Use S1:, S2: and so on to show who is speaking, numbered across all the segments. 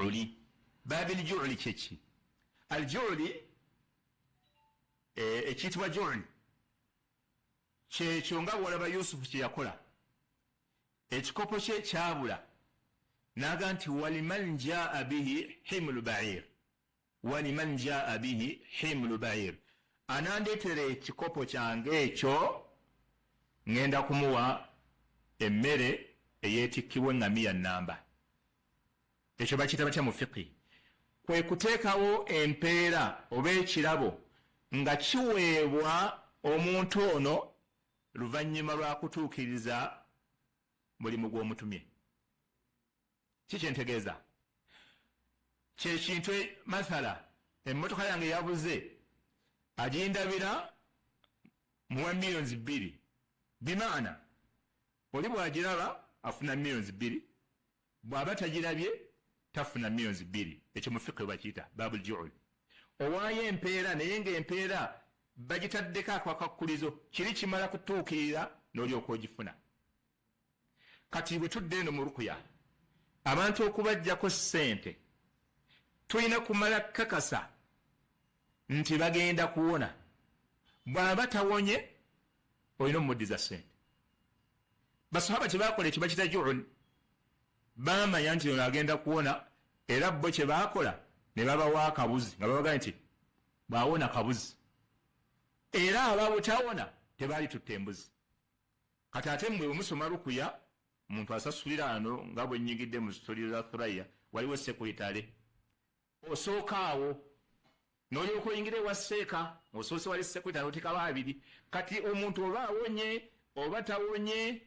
S1: ju'li. Babil ju'li kyeki. Al ju'li ekiyitibwa ju'li kyekyo nga bw'olaba Yusufu kye yakola. Ekikopo kye kyabula naga nti waliman jaa bihi himlu ba'ir. Waliman jaa bihi himlu ba'ir. Anandeetera ekikopo kyange ekyo ngenda kumuwa emmere eyeetikkibwa eŋŋamiya nnamba. Ekyo bakiyita batya mu fiqhi? Kwe kuteekawo empeera oba ekirabo nga kiweebwa omuntu ono luvannyuma lwa kutuukiriza mulimu gw'omutumye. Kiki ntegeeza? Kye kintu masala emmotoka yange yabuze agindabira muwa millions 2. Bimaana oli bw'agiraba afuna millions 2, bw'aba tagirabye tafuna millions 2. Ekyo mu fiqhi bakiyita babul ju'ul. Owaayo empeera naye ng'empeera bagitaddeko akwakakkulizo kiri kimala kutuukirira n'olyoka ogifuna. Kati bwe tudde eno mu rukuya abantu okubajjako ssente tulina kumala kakasa nti bagenda kuwona. Bw'aba tawonye olina omuddiza ssente. Basahaba kye baakola ekyo bakita ju'ul. Baamanya nti ono agenda kuwona era bo kye baakola ne babawa akabuzi nga babaga nti bw'awona kabuzi. Era ababutawona tebaali tutta embuzi. Kati ate mmwe omusoma rukuya omuntu asasulira ano nga bwe nnyigidde mu sitoli za Thuraya waliwo sekuritale. Osooka awo n'olyoka oyingira ewa seeka osoose wali sekuritale oteeka babiri. Kati omuntu oba awonye oba tawonye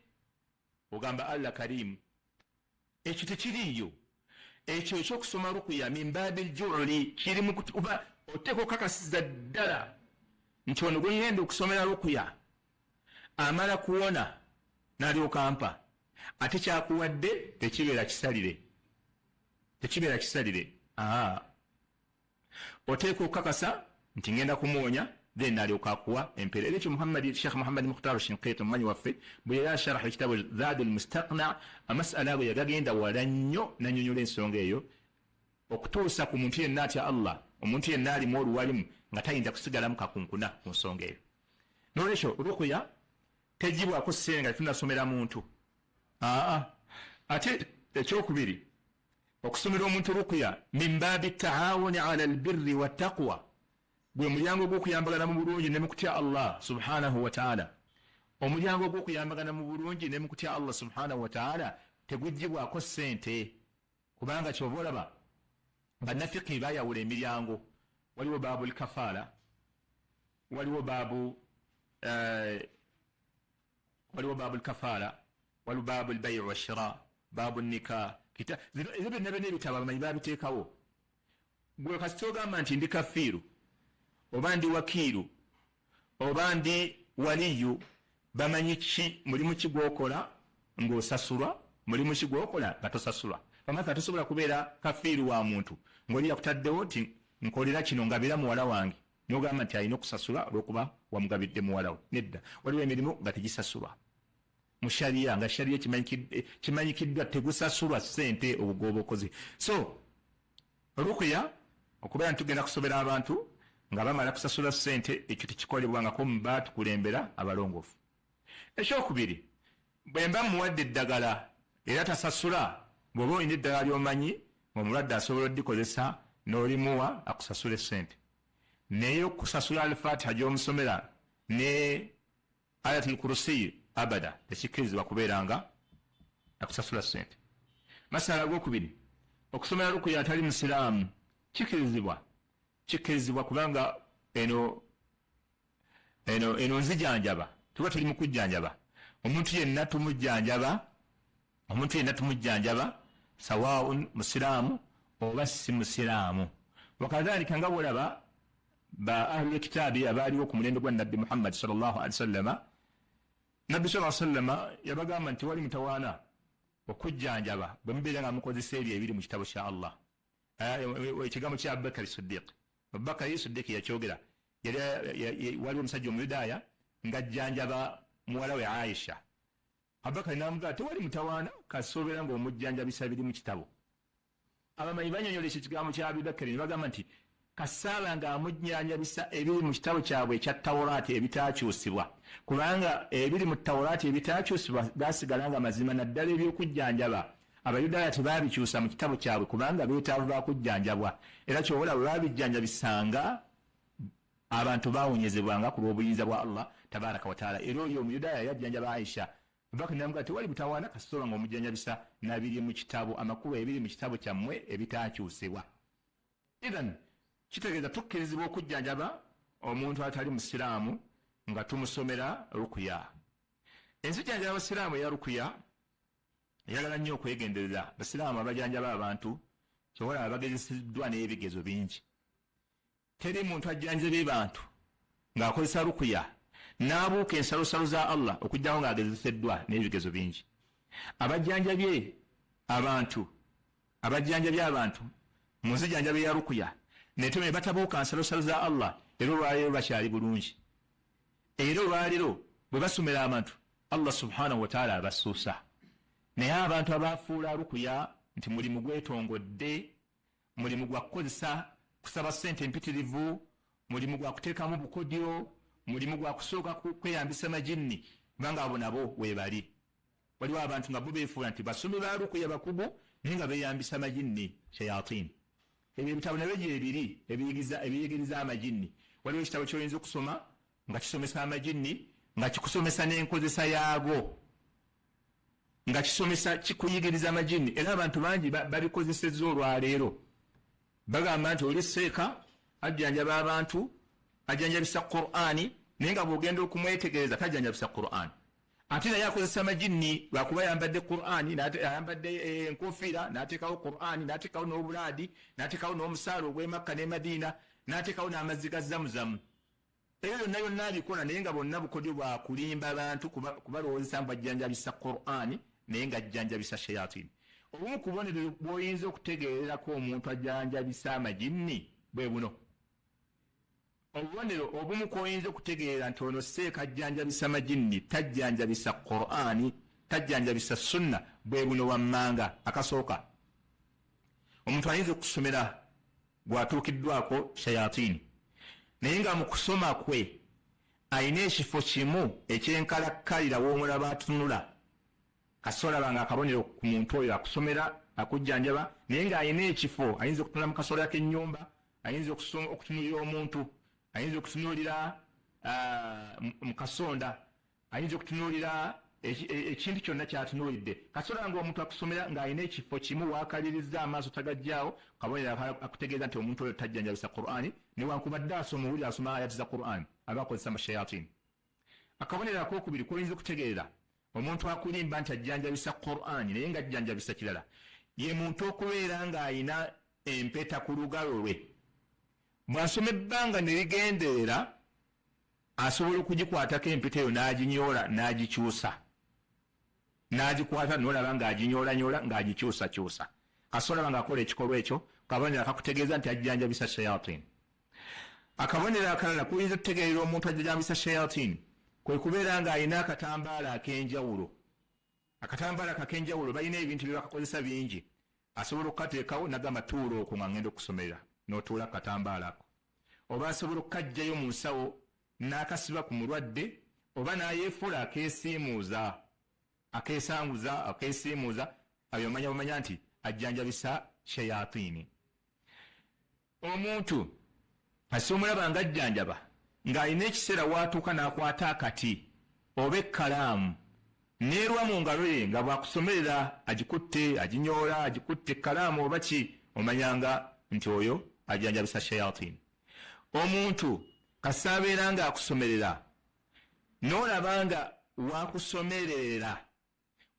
S1: ogamba Allah karimu. Ekyo tekiriyo. Ekyo ekyokusoma rukuya min babil ju'li kirimu kuba oteeka okakasiza ddala nti ono gwe ngenda okusomera rukuya amala kuwona n'alyoka ampa. Ate kyakuwadde tekibeera kisalire. Tekibeera kisalire. Oteeka okukakasa nti ngenda kumuwonya then n'alyoka akuwa empeera. Ekyo Sheikh Muhammad Mukhtar Shinqiti omumanyi waffe bwe yali asharaha ekitabo Zadul Mustaqna amasala ago yagagenda wala nnyo n'annyonnyola ensonga eyo okutuusa ku muntu yenna atya Allah, omuntu yenna alimu oluwalimu nga tayinza kusigalamu kakunkuna ku nsonga eyo. N'olwekyo rukuya tegibwako ssente nga tunasomera muntu. Ate ekyokubiri okusomera omuntu rukuya min baabi taawuni ala albirri wattaqwa. Gwe mulyango gw'okuyambagana mu bulungi ne mu kutya Allah subhanahu wa ta'ala. Omulyango gw'okuyambagana mu bulungi ne mu kutya Allah subhanahu wa ta'ala tegugibwako ssente. Kubanga ky'oba olaba bannafiqhi baayawula emiryango. Waliwo baabul kafaala, waliwo baabul kafaala, waliwo baabul bay' wa shira, baabul nikah. Ebyo byonna ebitabo abamanyi baabiteekawo. Gwe kasita ogamba nti ndi kafiiru oba ndi wakiiru oba ndi waliyu bamanyi ki mulimu ki gw'okola ng'osasulwa, mulimu ki gw'okola nga tosasulwa. Pamaka tosobola kubeera kafiiru wa muntu ng'oli yakutaddewo nti nkolera kino ngabira muwala wange n'ogamba nti alina okusasula olw'okuba wamugabidde muwala we. Nedda, waliwo emirimu nga tegisasulwa mu shariya, nga shariya kimanyikiddwa tegusasulwa ssente obugooba okoze. So rukuya okubeera nti tugenda kusobera abantu nga bamala kusasula ssente, ekyo tekikolebwangako mu baatukulembera abalongoofu. Ekyokubiri, bwe mba muwadde eddagala era tasasula, bw'oba olina eddagala ly'omanyi omulwadde asobola oddikozesa n'olimuwa akusasula essente. Naye okusasula al-Fatiha gy'omusomera ne Ayatul Kursi abada tekikkirizibwa kubeera nga akusasula ssente. Masala g'okubiri, okusomera rukuya atali musiraamu kikkirizibwa kubanga eno nzijanjaba, tuba tuli mu kujjanjaba. Omuntu yenna tumujjanjaba sawaun musiraamu oba si musiraamu. Wakadhalika nga bw'olaba ba ahlul kitaabi abaaliwo ku mulembe gwa Nabbi Muhammad sallallahu alaihi wasallama, Nabbi sallallahu alaihi wasallama yabagamba nti wali mutawaana okujjanjaba bwe mubeera nga mukozesa ebyo ebiri mu kitabo kya Allah. Ekigambo kya Abubakar Siddiq. Abubakar Siddiq yakyogera. Waliwo omusajja Omuyudaaya ng'ajjanjaba muwala we Aisha. Abubakar n'amugamba tewali mutawaana kasoobera ng'omujjanjabisa biri mu kitabo. abamanyi banyonyolesa ekigambo kya Abubakar ne bagamba nti kasaala ng'amujjanjabisa ebiri mu kitabo kyabwe ekya Tawulaati ebitaakyusibwa, kubanga ebiri mu Tawulaati ebitaakyusibwa gaasigala nga mazima, naddala eby'okujjanjaba Abayudaaya tebaabikyusa mu kitabo kyabwe kubanga beetaavu baakujjanjabwa, era kyobola bwe baabijjanjabisanga abantu baawonyezebwanga ku lw'obuyinza bwa Allah tabaraka wa taala. Era oyo Omuyudaaya yajjanjaba Aisha, Abubakar n'amugamba tewali mutawaana kasooba ng'omujjanjabisa nabiri mu kitabo, amakubo ebiri mu kitabo kyammwe ebitaakyusibwa. Idhan kitegeeza tukkirizibwa okujjanjaba omuntu atali musiraamu nga tumusomera rukuya. Enzijjanjaba abasiraamu eya rukuya eyagala nnyo okwegendereza. Basiraamu abajanjaba abantu kyobola bagezesiddwa n'ebigezo bingi. Teri muntu ajjanjabye bantu ng'akozesa rukuya n'abuuka ensalosalo za Allah okujjaho ng'agezeseddwa n'ebigezo bingi. Abajjanjabye abantu mu nzijjanjaba eya rukuya neteme batabuuka nsalosalo za Allah, era olwaleero bakyali bulungi. Era olwaleero bwe basomera abantu Allah subhanahu wa ta'ala abasuusa. Naye abantu abaafuula rukuya nti mulimu gwetongodde, mulimu gwa kukozesa kusaba ssente empitirivu, mulimu gwa kuteekamu bukodyo, mulimu gwa kusooka kweyambisa majinni, kubanga abo nabo weebali. Waliwo abantu nga bo beefuula nti basomi ba rukuya bakugu naye nga beeyambisa majinni, shayatin. Ebyo ebitabo nabyo gyebiri ebiyigiriza amajinni. Waliwo ekitabo ky'oyinza okusoma nga kisomesa amajinni, nga kikusomesa n'enkozesa yaago, nga kisomesa kikuyigiriza amajinni. Era abantu bangi babikozesezza olwaleero. Bagamba nti oli seeka ajjanjaba abantu, ajjanjabisa Qur'ani, naye nga bw'ogenda okumwetegereza tajjanjabisa Qur'ani. Ate naye akozesa amajinni lwakuba yambadde Qur'ani, yambadde enkofiira, n'ateekawo Qur'ani, n'ateekawo n'obulaadi, n'ateekawo n'omusaala ogw'e Makka ne Madiina, n'ateekawo n'amazzi ga Zamuzamu. Ebyo byonna byonna abikola naye nga bonna bukodyo bwa kulimba abantu kubalowoozesa mbu ajjanjabisa Qur'ani naye nga ajjanjabisa shayatin. Obumu ku bubonero bw'oyinza okutegeererako omuntu ajjanjabisa amajinni bwe buno. Obubonero obumu kw'oyinza okutegeera nti ono seeka ajjanjabisa majinni, tajjanjabisa Qur'ani, tajjanjabisa sunna bwe buno wammanga. Akasooka, omuntu ayinza okusomera gw'atuukiddwako shayatin, naye nga mu kusoma kwe ayina ekifo kimu ekyenkalakkalira w'omulaba atunula. Kasolaba nga akabonero ku muntu oyo akusomera akujjanjaba, naye ng'ayina ekifo ayinza okutunula mu kasolera k'ennyumba, ayinza okutunulira omuntu, ayinza okutunuulira mu kasonda, ayinza okutunuulira ekintu kyonna kyatunuulidde. Kasolaba ng'omuntu akusomera ng'ayina ekifo kimu waakaliriza amaaso tagajjaawo, kabonero akutegeeza nti omuntu oyo tajjanjabisa Qur'ani, newankubadde asoma owulira asoma ayati za Qur'ani aba akozesa mashayatin. Akabonero akookubiri k'oyinza okutegeera omuntu akulimba nti ajjanjabisa Qur'ani naye nga ajjanjabisa kirala, ye muntu okubeera ng'ayina empeta ku lugalo lwe. Bw'asoma ebbanga ne ligenderera asobola okugikwatako empeta eyo n'aginyoola n'agikyusa, n'agikwata n'olaba ng'aginyoolanyola ng'agikyusakyusa. Kasolaba ng'akola ekikolwa ekyo, kabonero akakutegeeza nti ajjanjabisa shayatin. Akabonero akalala kuyinza okutegeerera omuntu ajjanjabisa shayatin kwe kubeera ng'ayina akatambaala ak'enjawulo. Akatambaala ak'enjawulo balina ebintu bye bakakozesa bingi. Asobola okukateekawo n'agamba tuula okwo nga ngenda okusomerera, n'otuula akatambaala ako. Oba asobola okukaggyayo mu nsawo n'akasiba ku mulwadde, oba n'ayeefuula akeesiimuuza, abyo bamanya nti ajjanjabisa shayatini. Omuntu asomulaba ng'ajjanjaba ng'alina ekiseera w'atuuka n'akwata akati oba ekkalaamu neerwa mu ngalo ye nga bw'akusomerera agikutte, aginyoola, agikutte ekkalaamu oba ki, omanyanga nti oyo ajjanjabisa shayatin. Omuntu kasaabeera ng'akusomerera n'olaba nga waakusomerera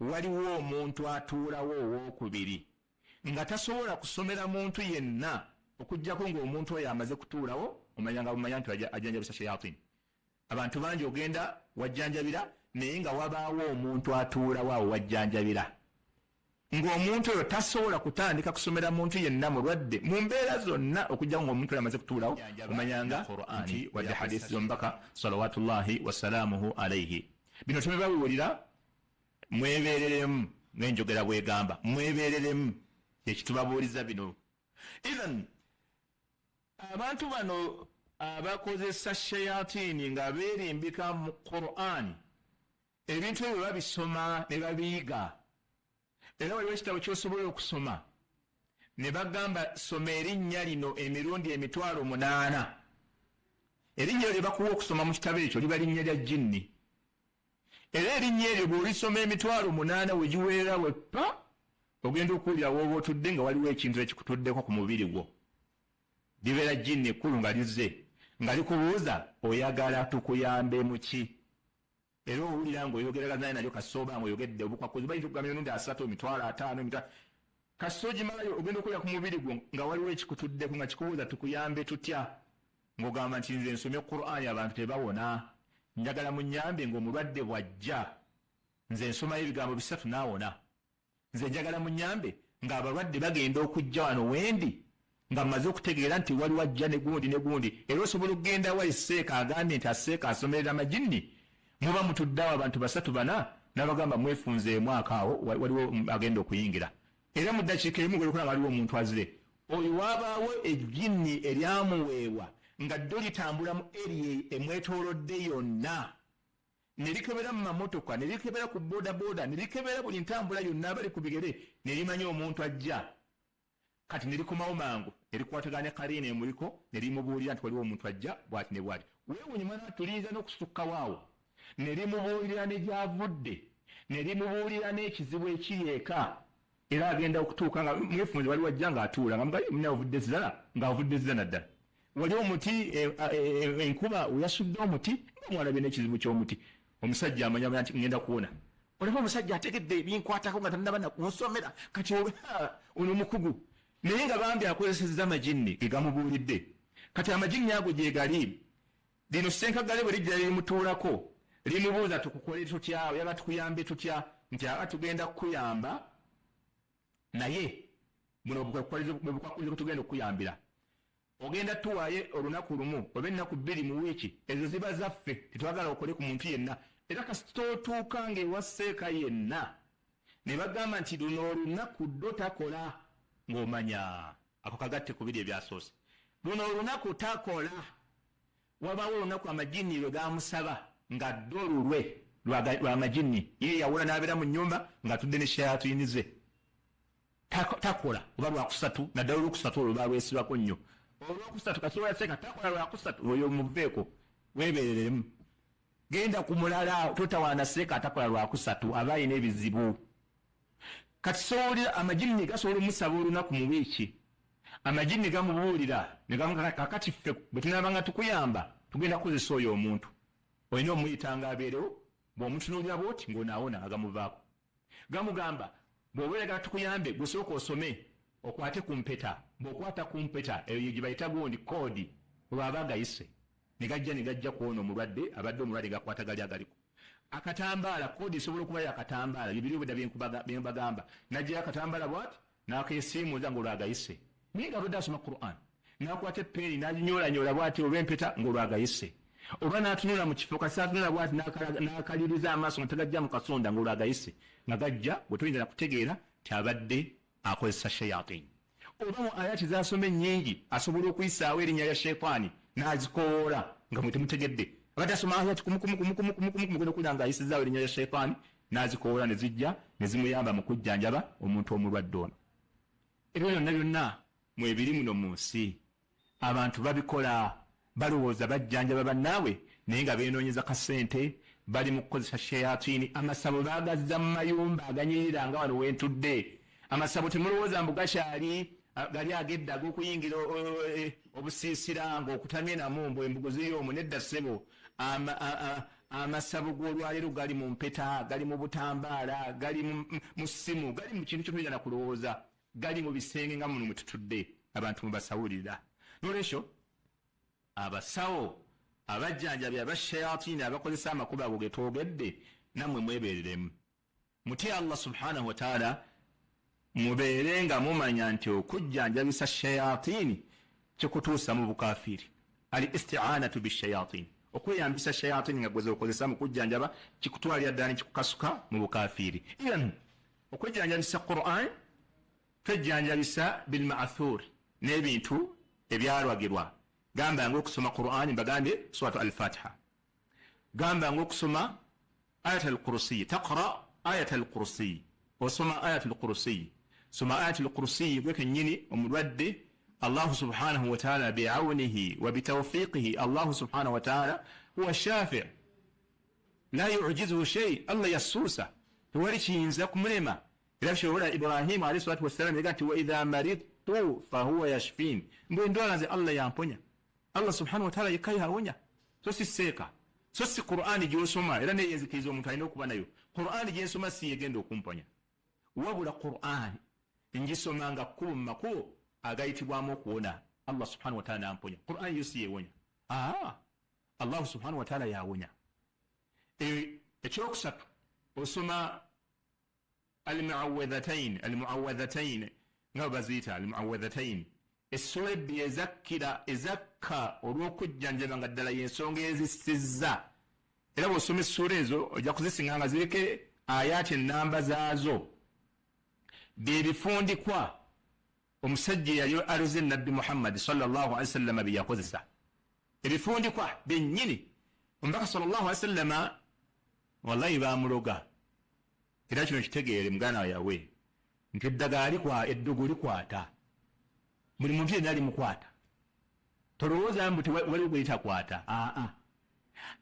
S1: waliwo omuntu atuulawo owookubiri nga tasobola kusomera muntu yenna okuggyako ng'omuntu oyo amaze kutuulawo, omanya nti ajjanjabisa shayatin. Abantu bangi ogenda wajjanjabira naye nga wabaawo omuntu atuulawo awo wajjanjabira, ng'omuntu oyo tasobola kutandika kusomera muntu yenna mulwadde mu mbeera zonna okuggyako ng'omuntu oyo amaze kutuulawo, omanyanga nti wadde hadisi z'omubaka salawatullahi wasalaamuhu alaihi. Bino temubiwulira, mwebeereremu ng'enjogera bw'egamba, mwebeereremu ekitubabuuliza bino. Even abantu bano abakozesa shayatini nga beerimbika mu Qur'an, ebintu ebyo babisoma ne babiyiga. Era waliwo ekitabo ky'osobola okusoma ne bagamba soma erinnya lino emirundi 8,000. Erinnya lye bakuwa okusoma mu kitabo ekyo liba linnya lya jjinni. Era erinnya eryo bw'olisoma 8,000 we giweera weppa, ogenda okuwulira wooba otudde nga waliwo ekintu ekikutuddeko ku mubiri gwo. Libeera jjinni ekkulu nga lizze nga likubuuza oyagala tukuyambe mu ki? Era owulira ng'oyogeragana naye nalyo kasooba ng'oyogedde obukwakuzi bayinza okugamba emirundi 3, 5 kasito ogimalayo ogenda okulira ku mubiri gwo nga waliwo ekikutuddeko nga kikubuuza tukuyambe tutya, ng'ogamba nti nze nsomye Qur'ani abantu tebawona, njagala munyambe ng'omulwadde bw'ajja nze nsomayo ebigambo 3 n'awona, nze njagala munyambe ng'abalwadde bagenda okujja wano wendi nga mmaze okutegeera nti waliwo ajja ne gundi. Era osobola okugenda wa esseeka agambye nti asseeka asomerera amajinni, muba mutuddeawo abantu 3 4 n'abagamba mwefunzeemu akaawo waliwo agenda okuyingira. Era mu ddakiika emu gwe okulaba waliwo omuntu azire. Oyo wabaawo ejjinni eryamuweebwa nga ddyo litambula mu eriya emwetoolodde yonna, ne likebera mu mamotoka, ne likebera ku bodaboda, ne likebera buli ntambula yonna abali ku bigere, ne limanya omuntu ajja. Kati ne likomawo mangu, ne likwataganya kaliina emuliko, ne limubuulira nti waliwo omuntu ajja bw'ati ne bw'ati. Weewuunye mwana tuliyinza n'okusukkawo awo. Ne limubuulira ne gy'avudde, ne limubuulira n'ekizibu ekiri eka. Era agenda okutuuka nga mwefunze waliwo ajja ng'atuula nga mugaye munne avudde zizala ng'avudde zizala ddala. Waliwo omuti enkuba weyasudde omuti nga mwalabye n'ekizibu ky'omuti. Omusajja amanya nti ngenda kuwona. Olaba omusajja ategedde ebinkwatako nga tannaba nakunsomera kati ono mukugu. Naye nga bambi akozesezza amajinni ge gamubuulidde. Kati amajinni ago gye gali. Lino ssenkagale bwe lijja limutuulako limubuuza tukukole tutya, oyagala tukuyambe tutya, nti aba tugenda kukuyamba naye buno bukwakulizo bwe tugenda okukuyambira. Ogenda tuwaaye olunaku lumu oba ennaku 2 mu wiiki, ezo ziba zaffe tetwagala okole ku muntu yenna. Era kasita otuuka ng'ewa sseeka yenna ne bagamba nti luno olunaku ddyo takola, ng'omanya ako kagatte ku biri ebyasoose. Luno olunaku takola, wabaawo olunaku amajinni lwe gamusaba nga ddyo lulwe lw'amajinni, ye yawula n'abeera mu nnyumba ng'atudde ne shayatini ze. Takola oba lwakusatu, naddala olwokusatu olwo balwesibako nnyo. Olwokusatu kasobola seka takola lwakusatu, oyo muveeko weebereremu. Genda ku mulala totawaana seka atakola lwakusatu, aba alina ebizibu. Kati soolira amajinni gasobola omusaba olunaku mu wiiki. Amajinni gamubuulira ne gamugamba kakati ffe bwe tunabanga tukuyamba tugenda kukozesa oyo omuntu. Olina omuyitanga abeerewo, bw'omutunuulira bw'oti ng'onaawona agamuvaako. Gamugamba bw'obeera tukuyambe gusooka osome okwate ku mpeta, bw'okwata ku mpeta eyo gye bayita gundi koodi olwaba agayise ne gajja kuwona omulwadde abadde omulwadde gakwata gali agaliko. Akatambaala koodi esobola okuba yakatambaala bibiri obwedda bye mbagamba. Najjayo akatambaala bw'ati n'akeesiimuuza ng'olwagayise. Naye nga abadde asoma Qur'an n'akwata eppeeri n'aginyolanyola bw'ati olw'empeta ng'olwagayise. Oba n'atunula mu kifo kasi atunula bw'ati n'akaliriza amaaso nga tegajja mu kasonda ng'olwagayise nga gajja bwe tuyinza na kutegeera ti abadde akozesa shayatini. Oba mu ayati z'asoma ennyingi asobola okuyisaawo erinnya lya shayitaani n'azikoola nga mwe temutegedde. Abadde asoma ayati kumugenda okulira ng'ayisizaawo erinnya lya shayitaani n'azikoola ne zijja ne zimuyamba mu kujjanjaba omuntu omulwadde ono. Ebyo byonna byonna mwebiri muno mu nsi abantu babikola balowooza bajjanjaba bannaabwe naye nga beenoonyeza kasente, bali mu kukozesa shayatini. Amasabo baagazza mu mayumba aganyirira nga wano wentudde. Amasabo temulowooza mbu gakyali gali agedde ag'okuyingira obusiisira ng'okutamye namu mbu embugo ziri omwo. Nedda ssebo, amasabo g'olwaleero gali mu mpeta, gali mu butambaala, gali mu ssimu, gali mu kintu ky'oyinza na kulowooza, gali mu bisenge nga muno mwe tutudde abantu mwe basawulirira. N'olwekyo abasawo abajjanjabi abashayatini abakozesa amakubo ago ge twogedde nammwe mwebeereremu. Mutye Allah subhanahu wa ta'ala, mubeere nga mumanya nti okujjanjabisa shayatini kikutuusa mu bukafiiri. Al isti'anatu bishayatini, okweyambisa shayatini nga gweza okozesa mu kujjanjaba kikutwalira ddala ne kikukasuka mu bukafiiri. Iran okujjanjabisa Qur'an twejjanjabisa bilma'thur n'ebintu ebyalwagirwa gamba ng'okusoma Qur'ani mbagambe suratu al-Fatiha gamba ng'okusoma ayat al-Kursi taqra ayat al-Kursi osoma ayat al-Kursi soma ayat al-Kursi gweke nyini omulwadde Allah subhanahu wa ta'ala bi'awnihi wa bitawfiqihi Allah subhanahu wa ta'ala huwa shafi' la yu'jizuhu shay Allah yasusa tuwali kiyinza kumulema era shobola Ibrahim alayhi salatu wassalam yagati wa idha maridtu fa huwa yashfin mbwe ndwala nze Allah yamponya Allah subhanahu wa ta'ala yakayawonya so si seeka so si Qur'ani gyosoma era neyenzikiriza omuntu alina okuba nayo Qur'ani gyensoma si yegenda okumponya wabula Qur'ani ngisomanga kkubo mu makubo agayitibwamu okuwona Allah subhanahu wa ta'ala namponya Qur'ani yosi yewonya Allah subhanahu wa ta'ala yawonya ekyokusatu osoma المعوذتين nga baziyita المعوذتين essula ebbi ezakka olw'okujjanjaba nga ddala y'ensonga ezisizza era bw'osoma essula ezo ojja kuzisinga nga zireke ayaati ennamba zaazo byebifundikwa omusajja eyali aluze nabbi Muhammad sallallahu alaihi wasallam bye yakozesa ebifundikwa byennyini omubaka sallallahu alaihi wasallam wallahi baamuloga era kino kitegeere mugana yawe nti eddugu likwata buli muntu yenna limukwata tolowooza mbuti waliwo gwe litakwata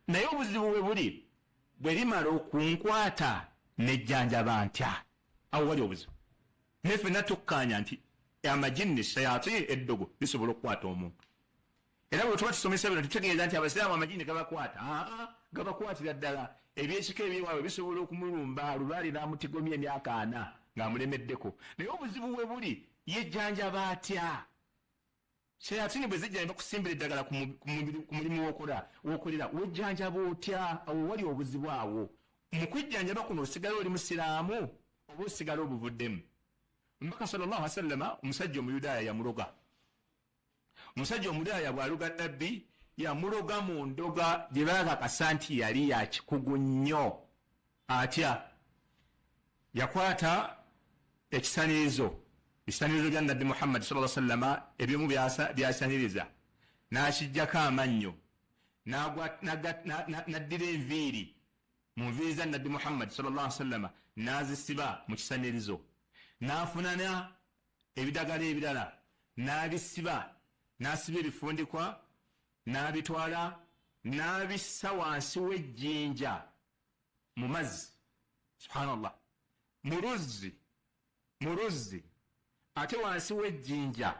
S1: naye obuzibu bwe buli bwe limala okunkwata nejjanjaba ntya awo wali obuzibu naye ffenna tukkaanya nti amajinni sayati eddogo lisobola okukwata omuntu era bwe tuba tusomesa bino tutegeeza nti abasiraamu amajinni gabakwata gabakwatira ddala ebyekika ebyewaabwe bisobola okumulumba lubaali n'amutigomya emyaka 4 ng'amulemeddeko naye obuzibu bwe buli yejjanjaba atya shayatini bwe zijja bakusimbira eddagala ku mulimu w'okolera wejjanjaba otya awo wali obuzibu awo mu kwejjanjaba kuno osigala oli musiraamu oba osigala obuvuddemu omubaka sallallahu alaihi wasallam omusajja omuyudaaya yamuloga omusajja omuyudaaya bw'aluga nabbi yamuloga mu ndoga gye baakakasa nti yali yakikugu nnyo atya yakwata ebisanirizo bya nabbi Muhammad sallallahu alaihi wasallam ebimu byasaniriza n'akijjako amannyo n'addira enviiri mu nviiri za nabbi Muhammad sallallahu alaihi wasallam n'azisiba mu kisanirizo n'afunana ebidagala ebirala n'abisiba n'asiba ebifundikwa n'abitwala n'abissa wansi w'ejjinja mu mazzi subhanallah mu luzzi ate wansi w'ejjinja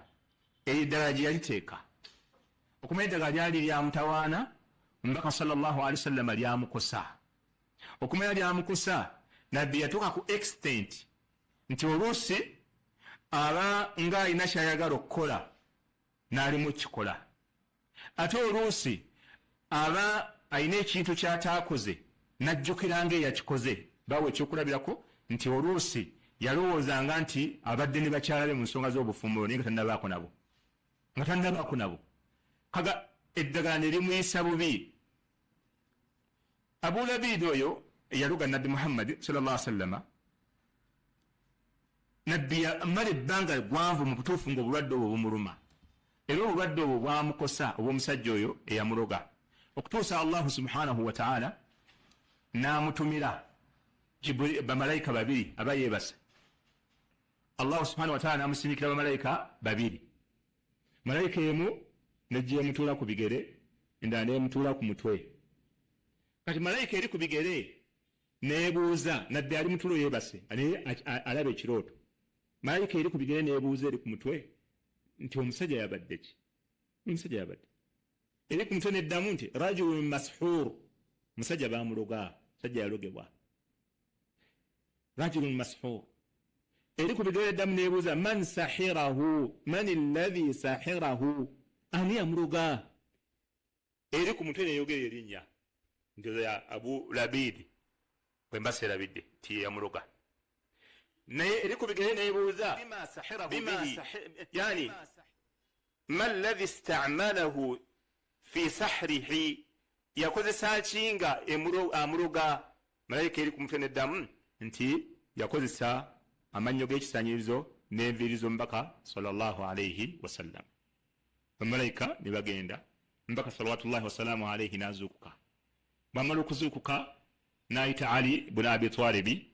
S1: eddagala gye yaliteeka okumanya eddagala lyali lya mutawaana omubaka sallallahu alaihi wasallam lyamukosa okumanya lyamukosa nabbi yatuuka ku extent nti oluusi aba ng'alina kyayagala okukola n'alimu kikola ate oluusi aba alina ekintu ky'ataakoze n'ajjukira ng'eyakikoze bawe ekyokulabirako nti oluusi yalowoozanga nti abadde ne bakyala be mu nsonga z'obufumbo naye nga tannabaako nabo kaga eddagala ne limuyisa bubi Abu Labid oyo eyaluga nabbi Muhammad sallallahu alaihi wasallam nabbi amala ebbanga gwanvu mu butuufu ng'obulwadde obwo bumuluma era obulwadde obwo bwamukosa obw'omusajja oyo eyamuloga okutuusa Allahu subhanahu wa ta'ala n'amutumira bamalayika babiri abayeebasa Allah subhanahu wa ta'ala n'amusindikira bamalayika babiri malayika emu nejja emutuula ku bigere endala n'emutuula ku mutwe kati malayika eri ku bigere n'ebuuza nabbi ali mutulo yeebase alaba ekirooto malayika eri ku bigere n'ebuuza eri ku mutwe nti omusajja yabadde ki omusajja yabadde eri ku mutwe n'eddamu nti rajulun mashur musajja baamuloga musajja yalogebwa rajulun mashur eri ku bigere eddamu n'ebuuza man alladhi sahirahu ani yamuloga eri ku mutwe n'eyogera erinnya ndoza ya Abu Labid bwe mbaserabidde ti yamuloga naye eri ku bigere n'ebuuza yani ma alladhi ista'malahu fi sahrihi yakozesa kinga amuloga malayika eri ku mutwe n'eddamu nti yakozesa amannyo g'ekisanyirizo n'enviiri z'omubaka sallallahu alayhi wasallam. Bamalayika ne bagenda, omubaka salawatullahi wasalaamu alayhi n'azuukuka. Bw'amala okuzuukuka n'ayita Ali bun Abi Talibi,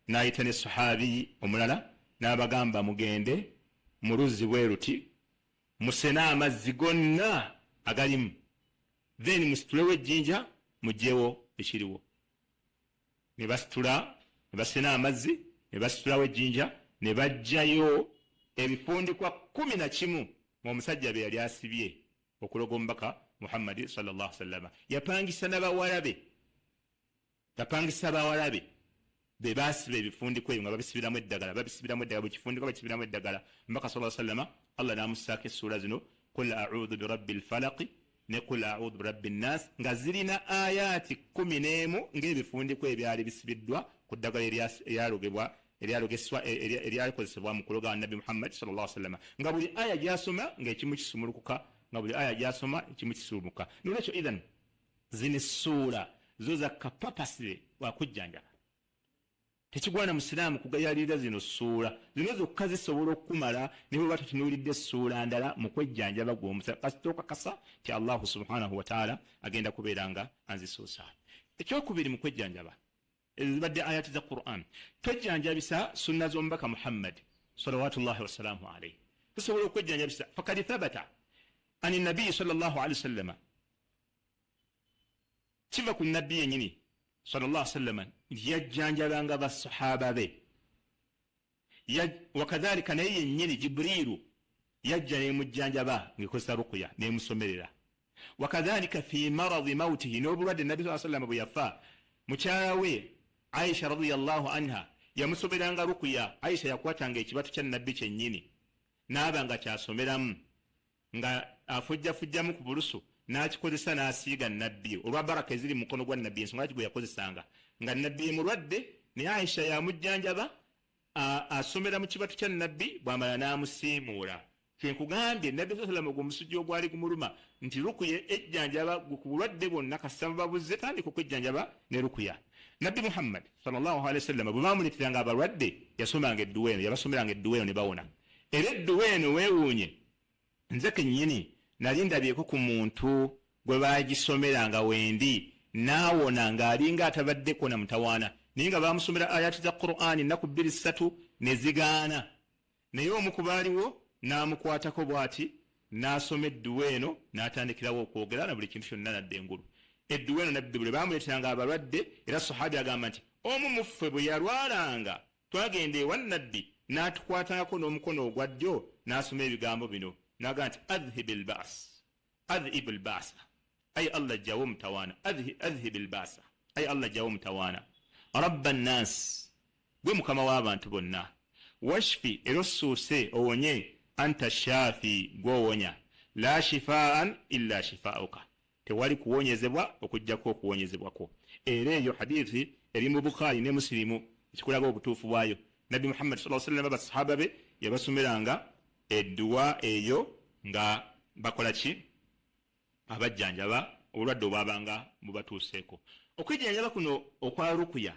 S1: n'ayita ne sahabi omulala, n'abagamba mugende mu luzzi bwe ruti musene amazzi gonna agalimu, then musitulewo ejjinja mugyewo ekiriwo. Ne basitula, ne basena amazzi, ne basitulawo ejjinja, ne bajjayo ebifundikwa 11 omusajja be yali asibye okuloga omubaka Muhammadi sallallahu alaihi wasallam. Yapangisa n'abawalabe, yapangisa abawalabe be basiba ebifundikwa ebyo nga babisibiramu eddagala, babisibiramu eddagala, bwe kifundikwa bakisibiramu eddagala. Omubaka sallallahu alaihi wasallam Allah n'amussaako essuula zino, qul a'udhu birabbil falaq ne qul a'udhu birabbin nas, nga zirina ayaati 11 ng'ebifundikwa ebyali bisibiddwa ku ddagala eryalikozesebwa mu kuloga Nabi Muhammad sallallahu alaihi wasallam, nga buli aya gyasoma ng'ekimu kisumulukuka, nga buli aya gyasoma ekimu kisumuluka. Nolwekyo idhan zino essuula zo za kapapasire wakujjanjaba. Tekigwana musiraamu kugayalira zino ssuula, zino zokka zisobola okukumala ne bwe bata tunuulidde essuula ndala mu kwejjanjaba gw'omusiraamu kasita okakasa ti Allahu subhanahu wa ta'ala agenda kubeera nga anzisuusa. Ekyokubiri mu kwejjanjaba ezibadde ayati za Qur'an, twejjanjabisa sunna z'omubaka Muhammad salawatullahi wasalaamu alayhi. Tusobola okwejjanjabisa fakad thabata ani nabii sallallahu alayhi wasallam, kiva ku nabbi yennyini sallallahu alayhi wasallam yajjanjabanga basahaba be, wakadhalika naye yennyini Jibrilu yajja nemujjanjaba ng'ekozesa ruqya nemusomerera. Wakadhalika fi maradi mautihi, n'obulwadde nabbi sallallahu alayhi wasallam bwe yafa, mukyala we Aisha radiyallahu anha yamusomeranga ruqya. Aisha yakwatanga ekibatu kya nabbi kyennyini n'abanga kyasomeramu nga afujjafujjamu ku bulusu, n'akikozesa n'asiiga nabbi olwa baraka eziri mu mukono gwa nabbi, ensonga lwaki gwe yakozesanga nga nabbi mulwadde, naye Aisha yamujjanjaba asomera mu kibatu kya nabbi, bw'amala n'amusiimuula. Kyenkugambye nabbi sallallahu alayhi wasallam ogw'omusujja ogwali gumuluma nti ruqya ejjanjaba ku bulwadde bwonna kasita babuze tandika okwejjanjaba ne ruqya. Nabbi Muhammad sallallahu alayhi wasallam bwe baamuleeteranga abalwadde yasomanga edduwa eno, yabasomeranga edduwa eno ne bawona. Era edduwa eno weewuunye, nze kennyini nali ndabyeko ku muntu gwe baagisomeranga wendi n'awona ng'alinga atabaddeko na mutawaana, naye nga baamusomera ayati za Qur'ani ennaku 2-3 ne zigaana. Naye omu ku baaliwo n'amukwatako bw'ati n'asoma edduwa eno n'atandikirawo okwogera na buli kintu kyonna nadda engulu. Edduwa eno nabbi bwe baamuleeteranga abalwadde, era sahabi agamba nti omu mu ffe bwe yalwalanga twagenda ewa nabbi n'atukwatako n'omukono ogwa ddyo n'asoma ebigambo bino n'agamba nti adhibil ba's, adhibil ba'sa, ay Allah jjawo mutawaana, adhibil ba'sa, ay Allah jjawo mutawaana, rabban nas, gwe mukama w'abantu bonna, washfi, era ossuuse owonye, anta shafi, gwowonya, la shifaan illa shifaauka, tewali kuwonyezebwa okujjako okuwonyezebwako. Era eyo hadithi eri mu Bukhari ne Muslimu ekikulaga obutuufu bwayo. Nabi Muhammad sallallahu alaihi wasallam basahaba be yabasomeranga edduwa eyo nga bakola ki? Abajjanjaba obulwadde obwabanga bubatuuseeko. Okwejjanjaba kuno okwa ruqya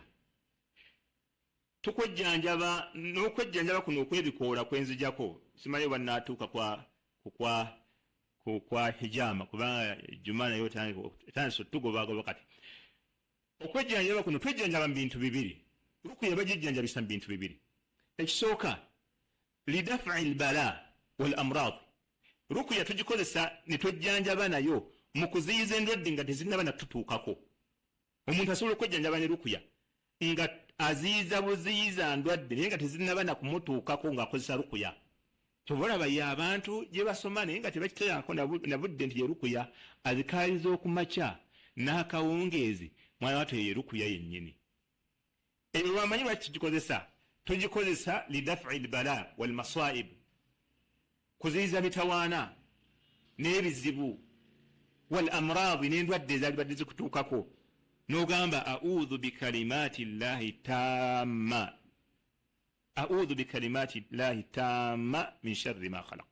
S1: tukwejjanjaba n'okwejjanjaba kuno okwebikoola kwenzijako, simanyi oba naatuuka kwa hijama kubanga Juma nayo tandise tugobagoba kati. Okwejjanjaba kuno twejjanjaba mu bintu bibiri. Ruqya bajijjanjabisa mu bintu bibiri. Ekisooka lidaf'i albala wal amrad, ruqya tugikozesa ne twejjanjaba nayo mu kuziyiza endwadde nga tezinnaba natutuukako. Omuntu asobola okwejjanjaba ne ruqya nga aziyiza buziyiza ndwadde naye nga tezinnaba nakumutuukako ng'akozesa ruqya. Tobalaba ye abantu gye basoma naye nga tebakiteerako na budde nti ye ruqya, azikaaliza okumakya n'akawungeezi, mwana wato ye ruqya yennyini. Ebyo lwamanyi lwaki tugikozesa? Tugikozesa lidaf'i albala wal masaib, kuziyiza mitawaana n'ebizibu, wal amradi, n'endwadde ezaalibadde zikutuukako, n'ogamba a'udhu bikalimati llahi tamma, a'udhu bikalimati llahi tamma min sharri ma khalaq.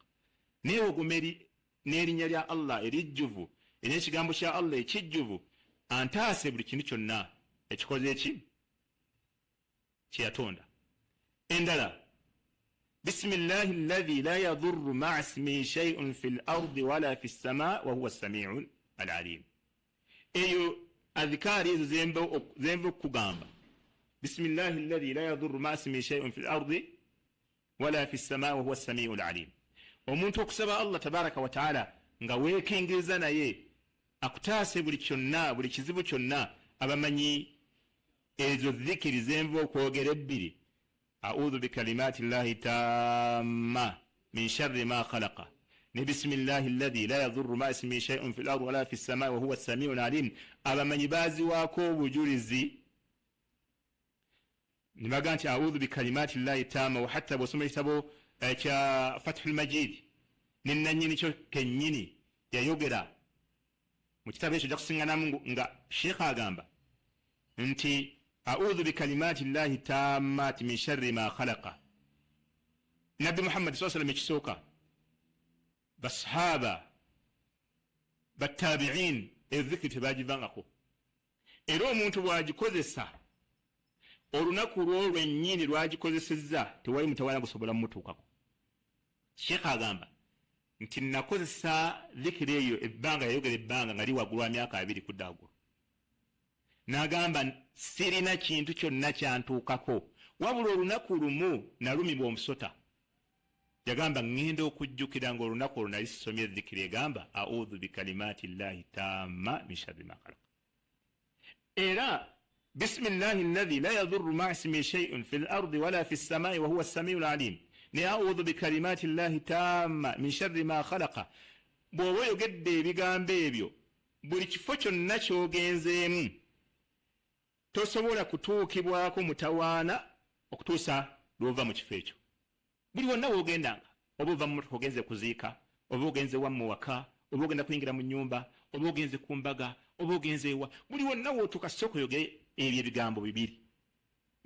S1: Naye ogumeri n'erinnya lya Allah erijjuvu, n'ekigambo kya Allah ekijjuvu, antaase buli kintu kyonna ekikoze eki kye yatonda. Endala بسم الله الذي لا يضر مع اسمه شيء في الأرض ولا في السماء وهو السميع العليم. ايو اذكار زينبو كوغامبا بسم الله الذي لا يضر مع اسمه شيء في الأرض ولا في السماء وهو السميع العليم. omuntu okusaba Allah tabaraka wa taala nga weekengeza naye akutaase buli kyonna buli kizibu kyonna abamanyi ezo dhikiri zenva okwogera ebbiri a'udhu bikalimati llahi tamma min sharri ma khalaqa ne bismillahi alladhi la yadhurru ma ismihi shay'un fil ardi wala fis samai wa huwa as-sami'ul alim abamanyi baziwaako obujulizi nibaga nti a'udhu bikalimati llahi tamma wa hatta bosoma ekitabo kya Fathul Majid ninnanyini kyo kennyini yayogera mu kitabo ekyo jakusinganamu nga Sheikh agamba nti a'udhu bikalimati llahi tammati min sharri ma khalaqa. Nabbi Muhammad sallallahu alayhi wasallam ekisooka basahaba battabi'in ezikri tebagivangako era omuntu bwagikozesa olunaku lwolwennyini lwagikozesezza tewali mutawana gusobola mumutuukako. Sheikh agamba nti nakozesa dhikiri eyo ebbanga yayogera ebbanga nga liwaggulu wa myaka 2 kudda waggulu n'agamba sirina kintu kyonna kyantuukako wabula olunaku lumu nalumibwa omusota yagamba ŋŋenda okujjukira ng'olunaku olwo nali sisomye dhikiri egamba a'udhu bikalimati llahi tamma min sharri ma khalaqa era bismillahi alladhi la yadhurru ma'a ismihi shay'un fil ardi wala fis samai wa huwa as-sami'ul alim ne a'udhu bikalimati llahi tamma min sharri ma khalaqa. bw'oba oyogedde ebigambo ebyo buli kifo kyonna ky'ogenzeemu tosobola kutuukibwako mutawaana okutuusa lw'ova mu kifo ekyo. buli wonna w'ogendanga oba ova mu motoka ogenze kuziika oba ogenze wammu waka oba ogenda kuyingira mu nnyumba oba ogenze ku mbaga oba ogenze ewa buli wonna w'otuuka sooka oyogere ebyo ebigambo bibiri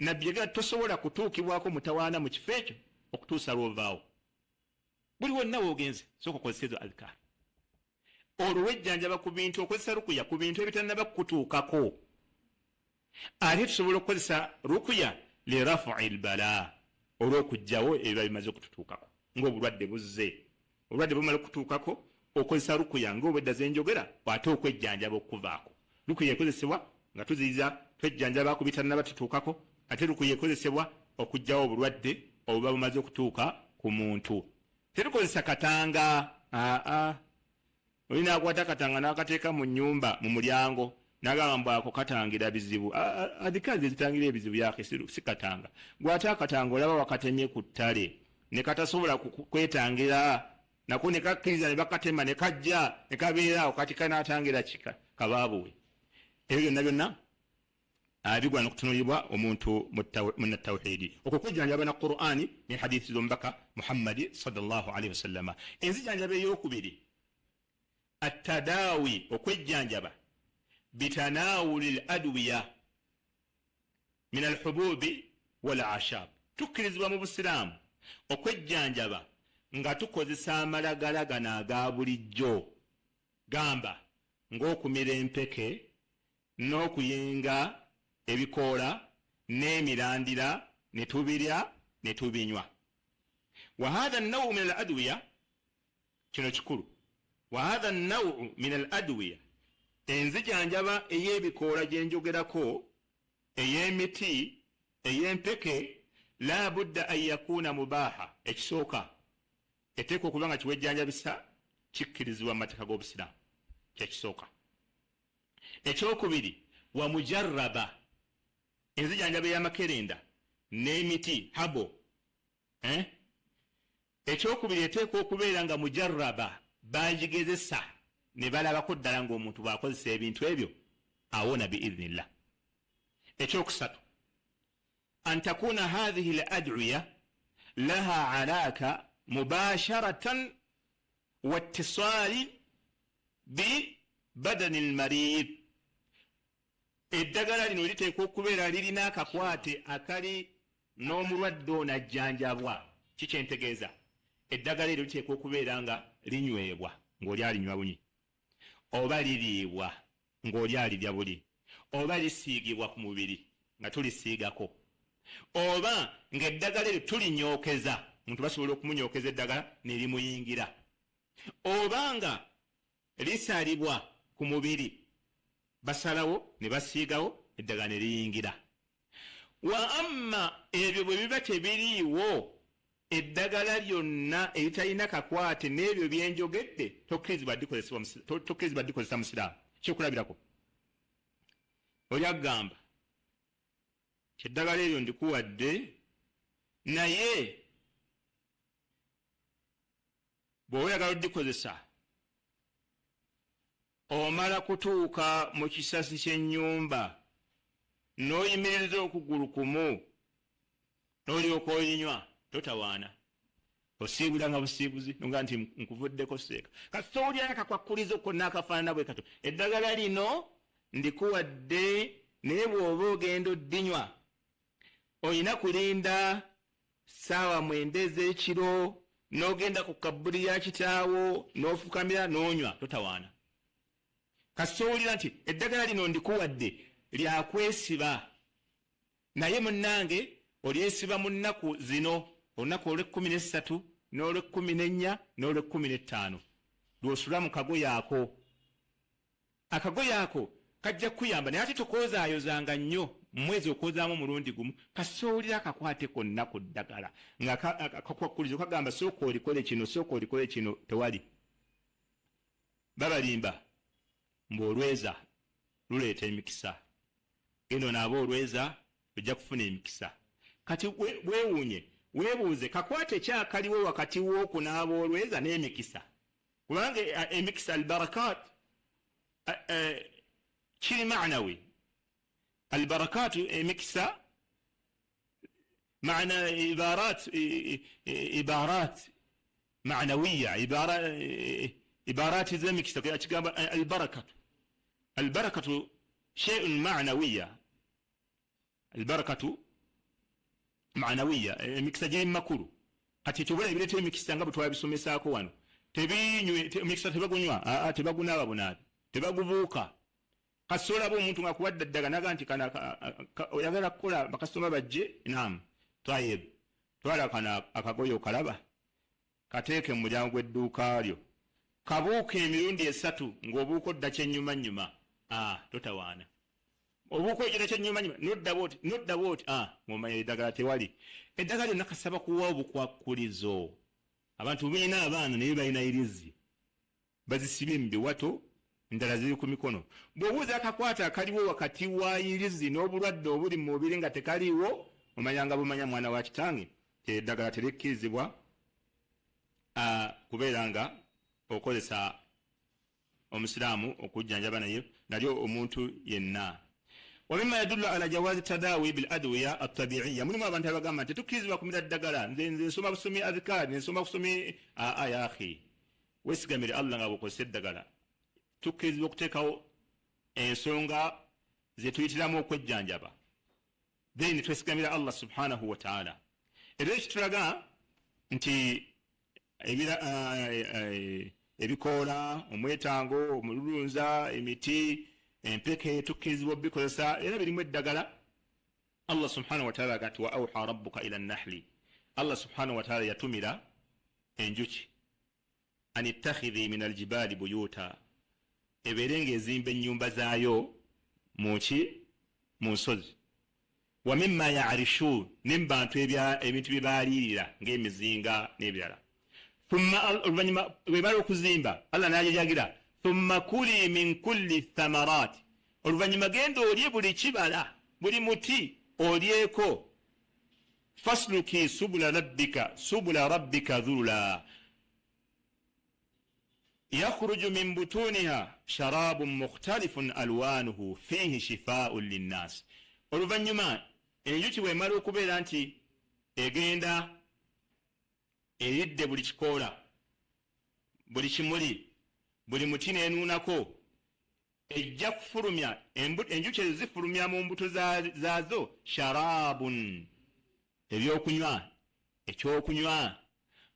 S1: nabbi yagamba tosobola kutuukibwako mutawaana mu kifo ekyo okutuusa lw'ovaawo. buli wonna w'ogenze sooka okozesa ezo azikaar olwo wejjanjaba ku bintu okozesa rukuya ku bintu ebitannaba kukutuukako ate tusobola okukozesa rukuya li rafu'i lbala olw'okugjawo ebiba bimaze okututuukako ng'obulwadde buzze obulwadde bumala okutuukako okozesa rukuya ng'obwedda zenjogera ate okwejjanjaba okuvaako. rukuya ekozesebwa nga tuziyiza twejjanjaba ku bitannaba tutuukako ate rukuya ekozesebwa okugjawo obulwadde obuba bumaze okutuuka ku muntu. tetukozesa katanga olina akwata katanga n'akateeka mu nnyumba mu mulyango n'agamba mbu ako katangira bizibu adikazi zitangira ebizibu yake si katanga gwate akatanga olaba wakatemye ku ttale ne katasobola kwetangira nako ne kakkiriza ne bakatema ne kajja ne kabeeraawo kati kanaatangira kika kabaabuwe. ebyo byonna byonna bigwana okutunulibwa omuntu mu tawhidi okwo kwejjanjaba na Qur'ani ne hadithi z'omubaka Muhammadi sallallahu alaihi wasallama. enzijjanjaba ey'okubiri attadaawi okwejjanjaba bitanawuli al-adwiya min al-hububi wal-ashab. tukkirizibwa mu busiraamu okwejjanjaba nga tukozesa amalagala gano aga bulijjo gamba ng'okumira empeke n'okuyinga ebikoola n'emirandira ne tubirya ne tubinywa. wa hadha an-nawu min al-adwiya kino kikulu wa hadha an-nawu min al-adwiya enzijanjaba ey'ebikoola gye njogerako ey'emiti ey'empeke la budda an yakuna mubaaha. ekisooka eteekwa okuba nga kiwejjanjabisa kikkirizibwa mu mateeka g'obusiraamu kyekisooka. ekyokubiri wa mujarraba enzijanjaba ey'amakerenda n'emiti habo ekyokubiri eteekwa okubeera nga mujarraba bagigezesa ne balabako ddala ng'omuntu bw'akozesa ebintu ebyo awona biidhnillah. ekyokusatu an takuna hadhihi al-adwiya laha alaka mubasharatan wattisali bi badani al-marid. eddagala lino liteekwa okubeera lirina akakwate akali n'omulwadde ono ajjanjabwa. kikyentegeeza eddagala eryo liteekwa okubeera nga linywebwa ng'oli alinywa bunyi oba liriibwa ng'oli alirya buli oba lisiigibwa ku mubiri nga tulisiigako oba ng'eddagala eryo tulinyookeza omuntu basobola okumunyokeza eddagala nerimuyingira obanga lisalibwa ku mubiri basalawo ne basiigawo eddagala neriyingira wa amma ebyo bwe biba tebiriiwo eddagala lyonna eritalina kakwate n'ebyo byenjogedde tokkirizibwa dikozesa musiraamu kyokulabirako oli agamba kyeddagala eryo ndikuwadde naye bw'oyagala oddikozesa omala kutuuka mu kisasi ky'ennyumba n'oyimiririza okugulu kumu n'olyoka olinywa totawaana osiibula nga busiibuzi nga nti nkuvuddeko seeka kasita olyayo akakwakkulizo konna akafaanana bwe kato eddagala lino ndikuwadde naye bw'oba ogenda oddinywa olina kulinda ssaawa 9 ez'ekiro n'ogenda ku kabbuli ya kitaawo n'ofukamira n'onywa totawaana kasita owulira nti eddagala lino ndikuwadde lyakwesiba naye munnange olyesiba mu nnaku zino olunaku olw'13 n'olw'14 n'olw'15 lw'osula mu kagoye ako akagoye ako kajja kukuyamba naye ate tokozaayozanga nnyo mu mwezi okozaamu omulundi gumu kasita owulira akakwate konna ku ddagala nga akakwakkulizo kagamba sooka olikole kino sooka olikole kino tewali babalimba mb'olweza luleeta emikisa gendo naaba olweza ojja kufuna emikisa kati weewuunye weebuuze kakwate kyakaliwo wakati w'okunaaba olweza n'emikisa kubanga emikisa albarakat kiri maanawi albarakatu emikisa maana ibarat maanawiya ibarat z'emikisa kigamba albarakatu shay'un maanawiya albarakatu maanawiya emikisa giri makulu kati tubula ebireeta emikisa nga bwe twabisomesaako wano emikisa tebagunywa tebagunaaba bunaabi tebagubuuka kasita olaba omuntu ng'akuwadde eddaga naga nti oyagala kukola bakasitoma bajje naamu twayeb twala kana akagoye okalaba kateeke mu mulyango gw'edduuka lyo kabuuka emirundi 3 ng'obuuka odda kyennyumanyuma totawaana obuuka ekiro kyennyumanyuma nodda booti ng'omanya eddagala tewali eddagala lyonna kasaba kuwa obukwakkulizo abantu balina abaana naye balina irizi bazisibye mu biwato endala ziri ku mikono bw'obuuza akakwata akaliwo wakati wa irizi n'obulwadde obuli mu mubiri nga tekaliiwo omanya nga bumanya mwana wa kitange eddagala terikkirizibwa kubeera nga okozesa omusiraamu okujjanjaba naye nalyo omuntu yenna wamima yadullu ala jawaazi tadaawi bil adwiya attabiiya mulimu abantu abagamba nti tetukkirizibwa kumira ddagala nze nsoma busomi azikaari nsoma busomi ya akhi weesigamire allah nga bw'okozesa eddagala tukkirizibwa okuteekawo ensonga ze tuyitiramu okwejjanjaba then twesigamira allah subhanahu wa ta'ala era ekitulaga nti ebikoola omwetango omululunza emiti empeke tukkirizibwa obikozesa era birimu eddagala allah subhanahu wa ta'ala agati wa awha rabbuka ila nahli allah subhanahu wa ta'ala yatumira enjuki an ittakhidhi min aljibali buyuta ebeere ng'ezimba ennyumba zaayo muki mu nsozi wa mimma ya'rishun n'ebantu ebintu bye baalirira ng'emizinga n'ebirala thumma oluvannyuma bwe bali okuzimba allah n'ajajagira thumma kuli min kulli thamarat oluvannyuma genda olye buli kibala buli muti olyeko fasluki subula rabbika dhulula يخرج من بطونها شراب مختلف ألوانه فيه شفاء للناس oluvannyuma enjuki bw'emala okubeera nti egenda eridde buli kikoola buli kimuli buli muti n'enuunako ejja kufulumya enjuki ezo zifulumya mu mbuto zaazo sharabun ekyokunywa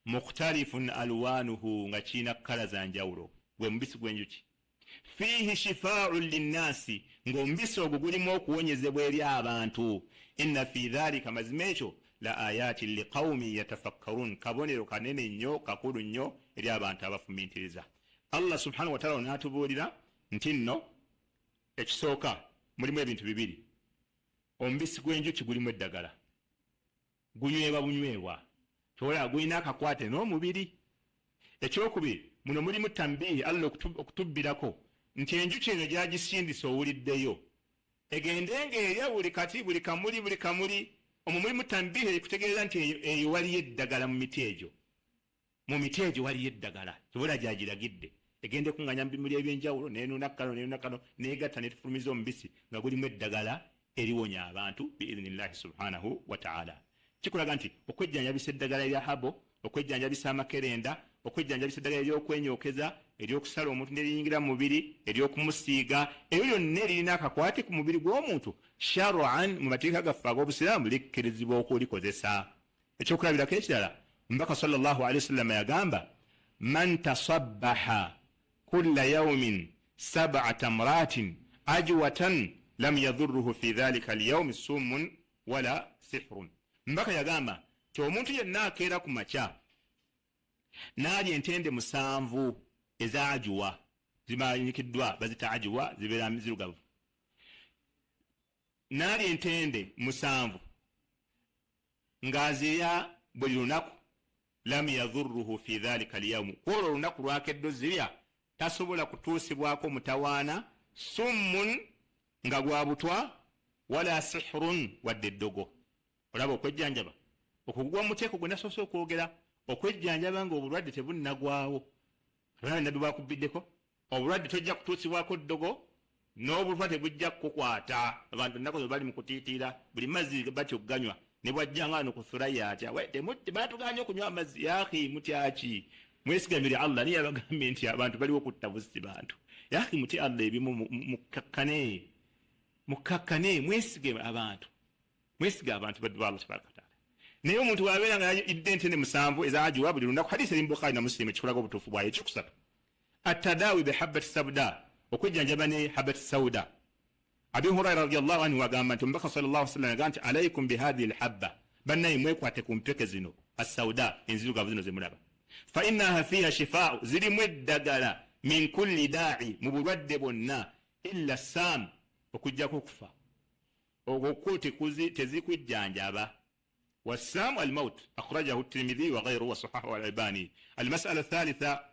S1: mukhtalifun alwanuhu nga kiina kkala za njawulo gwe mubisi gw'enjuki fiihi shifaa'un linnaasi ng'omubisi ogwo gulimu okuwonyezebwa eri abantu inna fi dhalika mazima ekyo la ayatin liqaumin yatafakkarun kabonero kanene nnyo kakulu nnyo eri abantu abafumintiriza. Allah subhanahu wa ta'ala n'atubuulira nti nno ekisooka mulimu ebintu bibiri. Omubisi gw'enjuki gulimu eddagala, gunywebwa bunywebwa, tola gulina akakwate n'omubiri. Ekyokubiri muno mulimu tambihi Allah okutubbirako nti enjuki eno gyagisindisa owuliddeyo egendenga erya buli kati buli kamuli omwo mulimu tambihi ekutegeeza nti eyo waliyo eddagala mu miti egyo. Mu miti egyo waliyo eddagala kibula gyagiragidde egende kuŋŋanya mu bimuli ebyenjawulo nenunakkano neegatta netufulumiza omubisi nga gulimu eddagala eriwonya abantu biidhinillahi subhanahu wa ta'ala. Kikulaga nti okwejjanjabisa eddagala erya habo, okwejjanjabisa amakerenda, okwejjanjabisa eddagala eryokwenyokeza, eryokusala omuntu neriyingira mu mubiri, eryokumusiiga, ebyo byonna erina akakwate ku mubiri gw'omuntu shar'an mu mateeka gaffe ag'obusiraamu likkirizibwa okulikozesa. Ekyokulabirako ekirala, Omubaka sallallahu alaihi wasallam yagamba man tasabbaha kulla yawmin 7 tamratin ajwatan lam yadhurruhu fi dhalika al-yawm summun wala sihrun. Mbaka yagamba ti omuntu yenna akeera ku makya n'alya entende 7 eza ajuwa, zimanyikiddwa bazita ajuwa, zibeera zirugavu. N'alya entende 7 ng'azirya buli lunaku lam yadhurruhu fi dhalika al-yawm, olwo olunaku lwakeddo zirya tasobola kutuusibwako mutawaana, summun nga gwa butwa, wala sihrun wadde eddogo. Olaba okwejjanjaba okugwa muteeko gwe nasoose okwogera, okwejjanjaba nga obulwadde tebunnagwawo. Abana nabbi bwakubiddeko obulwadde tojja kutuusibwako ddogo n'obulwa tebujja kukukwata. Abantu ennaku bali mu kutiitiira buli mazzi batyo ganywa ne bwajja nga no kufurayo atya batuganye okunywa amazzi yaki mutyaki mwesigamire Allah niye abagambye nti abantu baliwo okutta busi bantu yaki muti Allah ebimu mukakkane mwesige abantu baddu Allah tabaraka taala. Naye omuntu wabeera nga idde entende 7 ezaajuwa buli lunaku, hadisi eri Bukhari na Muslim ekikulaga obutuufu bwayo. Ekyokusatu atadawi bihabati sauda, okwejjanjaba ne habati sauda. Abi Hurayra radiyallahu anhu agamba nti Omubaka sallallahu alaihi wasallam agamba nti alaikum bihadhihi alhabba, bannaye mwekwate ku mpeke zino assauda enzirugavu zino zemulaba, fa innaha fiha shifaa'u, zirimu eddagala min kulli da'i, mu bulwadde bwonna, illa sam, okujjako okufa okwo tezikujjanjaba. والسام الموت أخرجه الترمذي وغيره وصححه الألباني. المسألة الثالثة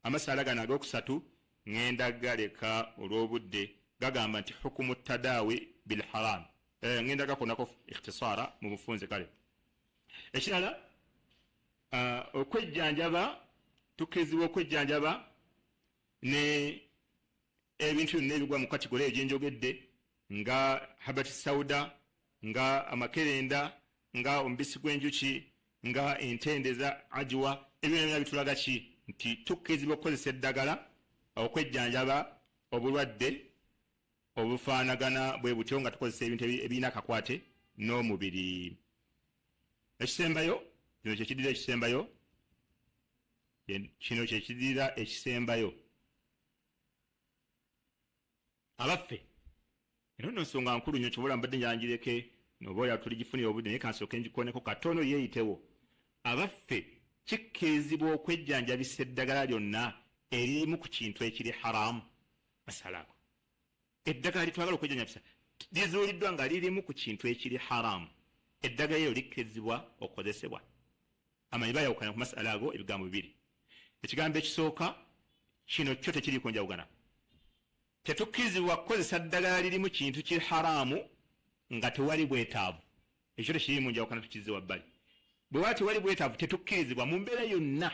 S1: أمسألة غانا غوكساتو ngenda galeka olwobudde gagamba nti hukumu tadawi bil haram. Ngenda gakonako ikhtisara mu bufunze kale. Ekirala okwejjanjaba, tukirizibwa okwejjanjaba ne ebintu nebigwa mu kategori egyenjogedde nga habati sauda, nga amakerenda, nga omubisi gw'enjuki, nga entende za ajuwa. Ebyo byonna bitulaga ki nti tukirizibwa okukozesa eddagala okwejjanjaba obulwadde obufaanagana bwe butyo nga tukozesa ebintu ebirina akakwate n'omubiri. Ekisembayo kino kyekiddira ekisembayo, kino kyekiddira ekisembayo. Abaffe eno nno nsonga nkulu nnyo, kibula mbadde njanjireke noba oya tuligifunira obudde naye kansooke ngikoneko katono yeeyitewo. Abaffe kikkirizibwa okwejjanjabisa eddagala lyonna eririmu ku kintu ekiri haramu. Masalaako eddagala litwagala okwejjanjabisa lizuuliddwa nga lirimu ku kintu ekiri haramu, eddagala eryo likkirizibwa okukozesebwa. Amanyi bayawukana ku masala ago ebigambo bibiri. Ekigambo ekisooka kino kyo tekiriiko njawugana. Tetukkirizibwa kukozesa ddagala lirimu kintu kiri haramu nga tewali bwetaavu. Ekyo tekirimu njawukana, tukizze wabbali. Bwe wati wali bwetaavu tetukkirizibwa mu mbeera yonna.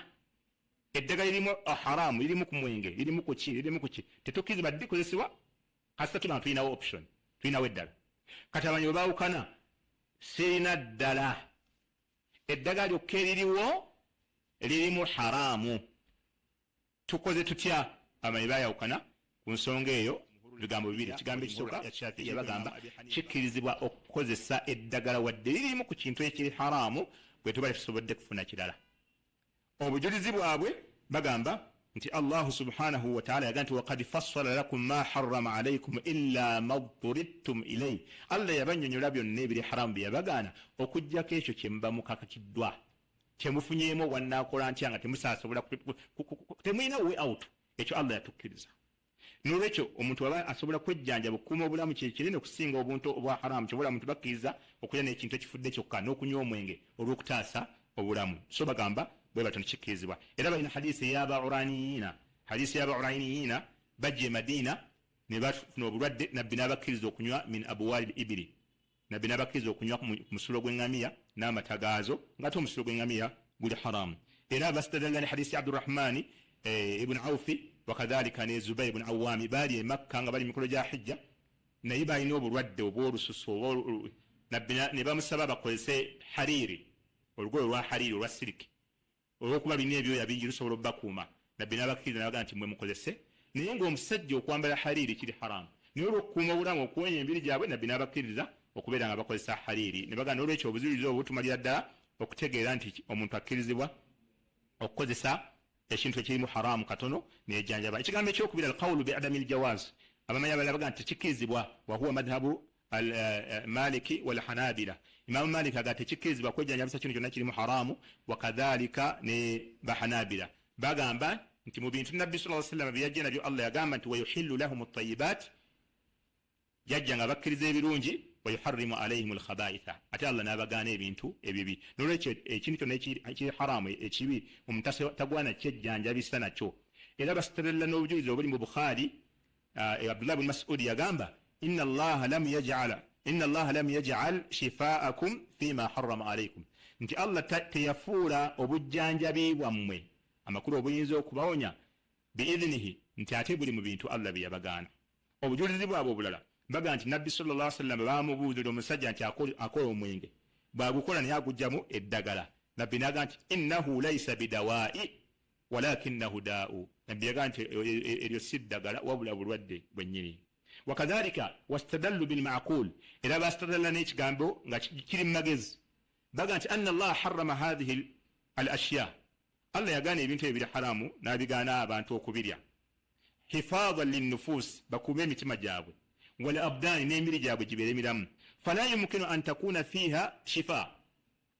S1: Eddagala lirimu haramu, lirimu ku mwenge, lirimu ku ki, tetukkirizibwa likozesebwa. Kasita tuna tulinawo option, tulinawo eddala. Kati abanyi bwe baawukana, sirina ddala. Eddagala lyokka eririwo lirimu haramu. Tukoze tutya? Abamanyi baayawukana ku nsonga eyo ebigambo bibiri. Ekigambo ekisooka yabagamba kikkirizibwa okukozesa eddagala wadde lirimu ku kintu ekiri haramu bwe tuba tetusobodde kufuna kirala. Obujulizi bwabwe bagamba nti Allah subhanahu wa ta'ala yaganti waqad fassala lakum ma harrama alaykum illa ma dhurittum ilay. Allah yabanyonyola byonna ebiri haramu byabagaana okujjako ekyo kyemba mukakakiddwa kyemufunyeemu wannakola ntya nga temusaasobola temulina way out. Ekyo Allah yatukkiriza. Nolwekyo omuntu aba asobola kwejjanja bukuuma obulamu kinene okusinga obuntu obwa haramu kyobola omuntu bakkiriza okulya n'ekintu ekifudde kyokka n'okunywa omwenge olw'okutaasa obulamu. So bagamba bwe batyo nikikkirizibwa. Era balina hadisi y'Abauraniyiina bajja e Madiina ne bafuna obulwadde nabbi n'abakkiriza okunywa min abwali ibiri. Nabbi n'abakkiriza okunywa ku musulo gw'eŋŋamiya n'amata gaazo ng'ate omusulo gw'eŋŋamiya guli haramu. Era bastadalla ne hadisi ya Abdurrahmani ibn Awfi wakadhalika ne Zubayr ibn Awwami baali e Makka nga bali mikolo gya hijja naye balina obulwadde obw'olususu nabbi ne bamusaba bakozese hariri, olugoye olwa hariri olwa siriki olw'okuba lulina ebyoya bingi lusobola obbakuuma. Nabbi n'abakkiriza n'abagaa nti mwe mukozese, naye ng'omusajja okwambala hariri kiri haramu. Naye olw'okukuuma obulamu okuwonya emibiri gyabwe nabbi n'abakkiriza okubeera nga bakozesa hariri. Ne bagamba olw'ekyo obuzibulizo obwo butumalira ddala okutegeera nti omuntu akkirizibwa okukozesa ekintu ekirimu haramu katono n'ejjanjaba. Ekigambo ekyokubira alqawlu bi adami aljawaz, abamanyi abalala bagaa nti tekikkirizibwa, wa huwa madhhabu Maliki wal Hanabila. Imam Malik aga tekikkirizibwa kwejjanjabisa kino kyonna kirimu haramu, wakadhalika ne bahanabila bagamba nti mu bintu Nabbi sallallahu alayhi wasallam byajja nabyo Allah yagamba nti wayuhillu lahum at-tayyibat, yajja nga bakkiriza ebirungi, wayuharrimu alayhim al-khaba'itha, ate Allah n'abagaana ebintu ebibi. Nolwekyo ekintu kyonna ekiri haramu ekibi omuntu tagwana kyejjanjabisa nakyo. Era basitarella n'obujulizi obuli mu Bukhari, Abdullah ibn Mas'ud yagamba inna Allah lam yaj'al shifaakum fima harrama alaykum, nti Allah teyafuula obujjanjabi bwammwe amakulu obuyinza okubawonya biidhnihi, nti ate buli mu bintu Allah bye yabagaana. Obujulizi bwabwe obulala baga nti Nabbi sallallahu alayhi wasallam baamubuulira omusajja nti akola omwenge, bwagukola naye agugjamu eddagala. Nabbi n'aga nti innahu laysa bidawaa'i walakinahu daa'u, Nabbi yaga nti eryo si ddagala wabula bulwadde bwennyini. Wakadhalika wastadallu bilma'qul, era bastadalla n'ekigambo nga kiri mu magezi baga nti anna Allah harrama hadhihi al-ashya, Allah yagaana ebintu ebiri haramu n'abigaana abantu okubirya, hifadhan linnufus, bakuume emitima gyabwe, wal abdani n'emibiri gyabwe gibeere miramu, fala yumkinu an takuna fiha shifa,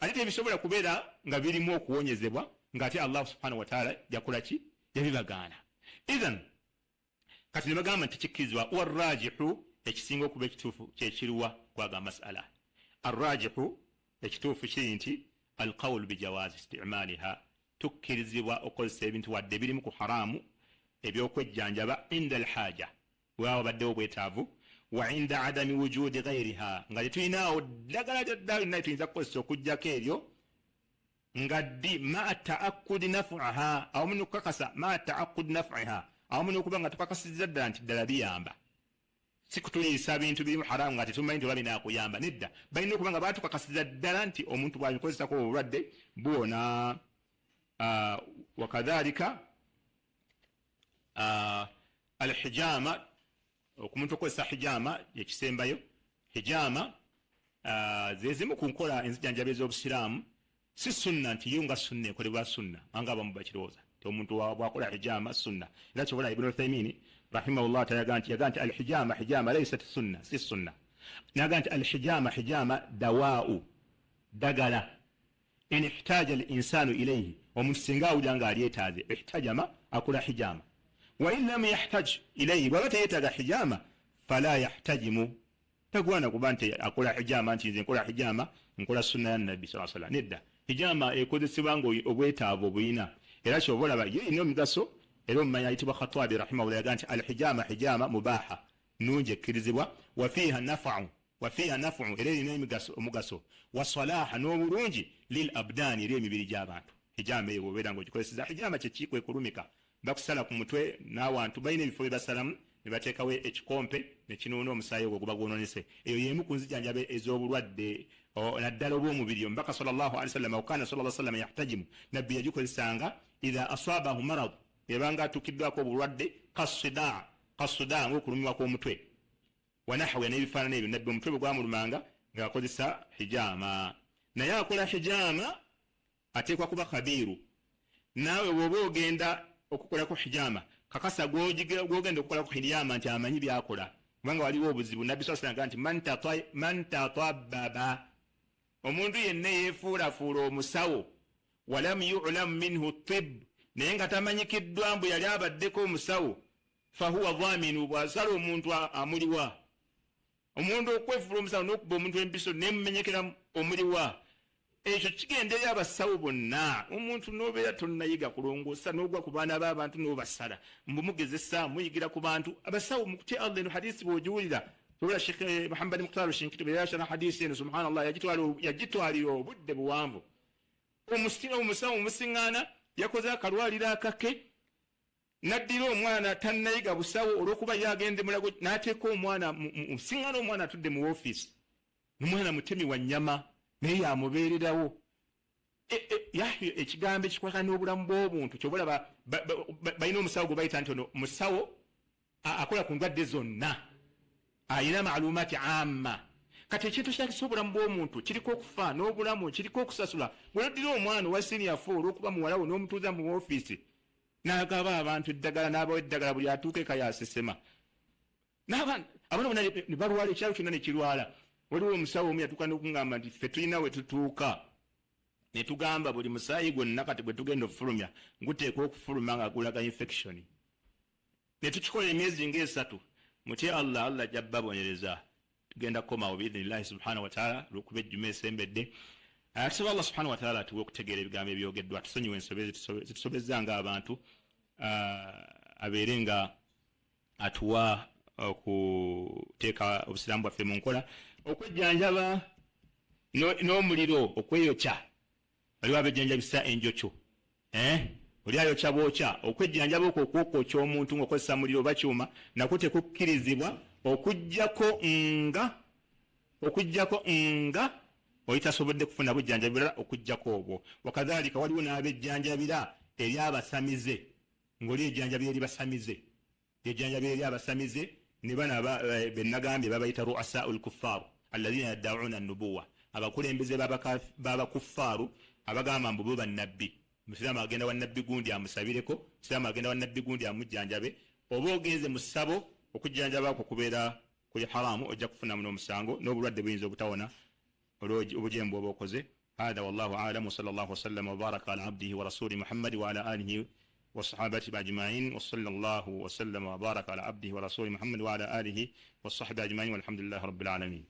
S1: ate tebisobola kubeera nga birimu okuwonyezebwa ng'ate Allah subhanahu wa ta'ala yakola ki, yabibagaana. Idhan kati ne bagamba nti kikkirizibwa. Warrajihu, ekisinga okuba ekituufu kyekiruwa kwaga masala. Arrajihu, ekituufu kiri nti alqawlu bijawazi istimaliha, tukkirizibwa okukozesa ebintu wadde birimu ku haramu ebyokwejjanjaba inda alhaja, waawo baddewo obwetaavu, wa inda adami wujudi ghairiha, nga tetulinaawo ddagala ddala lyonna tuyinza kukozesa okuggyako eryo nga ddi ma taakudi nafuha, awamu n'okukakasa ma taakudi nafuha, awamu n'okuba nga tukakasizza ddala nti ddala biyamba. Si kutuliisa bintu birimu haramu nga tetumanyi nti oba binaakuyamba, nedda balina okuba nga baatukakasiza ddala nti omuntu bw'abikozesako obulwadde buwona. Wakadhalika alhijama, okumuntu okozesa hijama yekisembayo. Hijama zezimu ku nkola enzijjanjaba ez'obusiraamu, si sunna nti yo nga sunna ekolebwa sunna anga abamu bakirowooza ti omuntu bwakola hijama sunna. Era kyobola Ibn Uthaymin rahimahullah yaga nti alhijama laysat sunna, si sunna. Naga nti alhijama dawaa'u, dagala. In ihtaja al-insanu ilayhi, omuntu singa awulira nga alyetaaze ihtajama akola hijama. Wa in lam yahtaj ilayhi, bwaba teyeetaaga hijama fala yahtajimu, tagwana kuba nti akola hijama nti nze nkola hijama nkola sunna ya Nabbi sallallahu alayhi wasallam. Nedda, hijama ekozesebwa nga obwetaavu obuyina, era kyoba olaba yo erina omugaso. Era omumanyi ayitibwa Khattabi rahimahullah yaga nti alhijama mubaha, nungi ekkirizibwa. Wa fiha naf'u, era erina omugaso. Wa salaha, n'obulungi lil abdani, eri emibiri gy'abantu. Hijama eyo obeera ng'ogikozeseza. Hijama kyekiiko ekulumika, bakusala ku mutwe n'awantu balina ebifo bye basalamu ne bateekawo ekikompe ne kinuuna omusaayi ogwo guba gwononese. Eyo y'emu ku nzijanjaba ez'obulwadde naddala obw'omubiri. Omubaka sallallahu alaihi wasallam wakana sallallahu alaihi wasallam yahtajimu, Nabbi yagikozesanga idha aswabahu marad, yabanga atukiddwako obulwadde kasuda ng'okulumibwa kw'omutwe, wanahwe n'ebifaanana ebyo. Nabbi omutwe bwe gwamulumanga ng'akozesa hijama. Naye akola hijama ateekwa kuba khabiru. Naawe bw'oba ogenda okukolako hijama kakasa gogenda okukolako hijama nti amanyi byakola kubanga waliwo obuzibu nabbi sallallahu alayhi wasallam nti man tatabbaba omuntu yenna yefuulafuula omusawo walam yu'lam minhu tibb naye nga tamanyikiddwa mbu yali abaddeko omusawo fahuwa dhaminu bw'asala omuntu amuliwa omuntu okwefuula omusawo n'okuba omuntu empiso nemumenyekera omuliwa ekyo kigenda eri abasawo bonna omuntu n'obeera tonnayiga kulongoosa n'ogwa ku baana b'abantu n'obasala mbumugezesa muyigira ku bantu abasawo mu kutya Allah eno hadisi bw'ogiwulira tola Sheikh Muhammad Mukhtar Shinkiti bwe yashara hadisi eno subhanallah yagitwalira obudde buwanvu omusawo omusiŋŋaana yakoze akalwaliro akake naddira omwana tannayiga busawo olw'okuba yagende mulago n'ateeka omwana musiŋŋaana omwana atudde mu woofiisi omwana mutemi wa nnyama naye yamubeererawo ekigambo ekikwata n'obulamu bw'obuntu kyobalaba balina omusawo gwe bayita nti ono musawo akola ku ndwadde zonna ayina maalumaati amma kati ekintu kyakisa obulamu bw'omuntu kiriko okufa n'obulamu kiriko okusasula bw'oddira omwana owa senior 4 olw'okuba muwalawo n'omutuuza mu woofiisi n'agaba abantu eddagala n'abawa eddagala buli atuuka eka yasesema abaana bonna ne balwala ekyalo kyonna ne kirwala waliwo omusawo omu yatuuka n'okungamba nti ffe tulina we tutuuka ne tugamba buli musaayi gwonna kati bwe tugenda okufulumya nguteekwa okufuluma nga gulaga infection ne tukikola emyezi ng'esatu mutye Allah jabbabonereza tugenda kukomawo biidhinillahi subhanahu wa ta'ala lw'okuba ejjuma esembedde tusaba Allah subhanahu wa ta'ala atuwe okutegeera ebigambo ebyogeddwa tusonyiwe ensobe zitusobezanga abantu abeere nga atuwa okuteeka obusiraamu bwaffe mu nkola okwejjanjaba n'omuliro okweyokya waliwo abejjanjabisa enjokyo oli ayokya bwokya okwejjanjaba okwo okwokwokya omuntu ng'okozesa muliro oba kyuma nakwo tekukkirizibwa okuggyako nga oli tasobodde kufuna bujjanjabira okuggyako obwo wakadhalika waliwo n'abejjanjabira eri abasamize ng'oli ejjanjabira eri basamize ejjanjabira eri abasamize ne bana bennagambye babayita ru'asaa'ul kuffar alladhina yad'una an-nubuwwa abakulembeze b'abakuffaaru abagamba mbu bo bannabbi musiraamu agenda wa nabbi gundi amusabireko musiraamu agenda wa nabbi gundi amujjanjabe oba ogenze mu ssabo okujjanjaba ako kubeera kuli haramu ojja kufunamu n'omusango n'obulwadde buyinza obutawona olw'obujembu oba okoze هذا والله أعلم وصلى الله وسلم وبارك على عبده ورسوله محمد وعلى آله وصحابته أجمعين وصلى الله وسلم وبارك على عبده ورسوله محمد وعلى آله وصحبه أجمعين والحمد لله رب العالمين.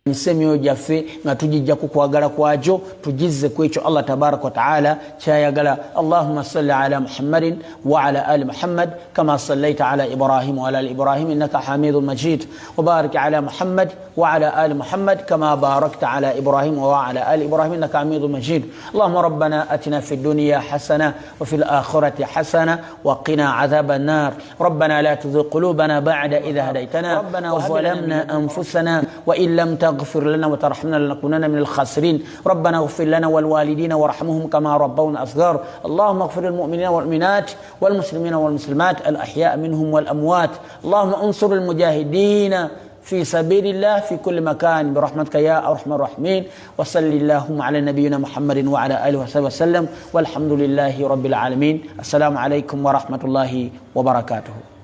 S2: Nsemyo jaffe nga tujijja kukwagala kwajo tujizze kwecho Allah tabarak wa taala chayagala. Allahumma salli ala Muhammadin wa ala ali Muhammad kama sallaita ala Ibrahim wa ala ali Ibrahim innaka Hamidum Majid wa barik ala Muhammad wa ala ali Muhammad kama barakta ala Ibrahim wa ala ali Ibrahim innaka Hamidum Majid. Allahumma rabbana atina fid dunya hasana wa fil akhirati hasana wa qina adhaban nar. Rabbana la tuzigh qulubana ba'da idh hadaytana rabbana wa zalamna anfusana wa in lam اغفر لنا وترحمنا لنكونن من الخاسرين. ربنا اغفر لنا والوالدين وارحمهم كما ربونا صغار. اللهم اغفر للمؤمنين والمؤمنات والمسلمين والمسلمات الأحياء منهم والأموات. اللهم انصر المجاهدين في سبيل الله في كل مكان برحمتك يا أرحم الراحمين. وصل اللهم على نبينا محمد وعلى آله وصحبه وسلم والحمد لله رب العالمين. السلام عليكم ورحمة الله وبركاته.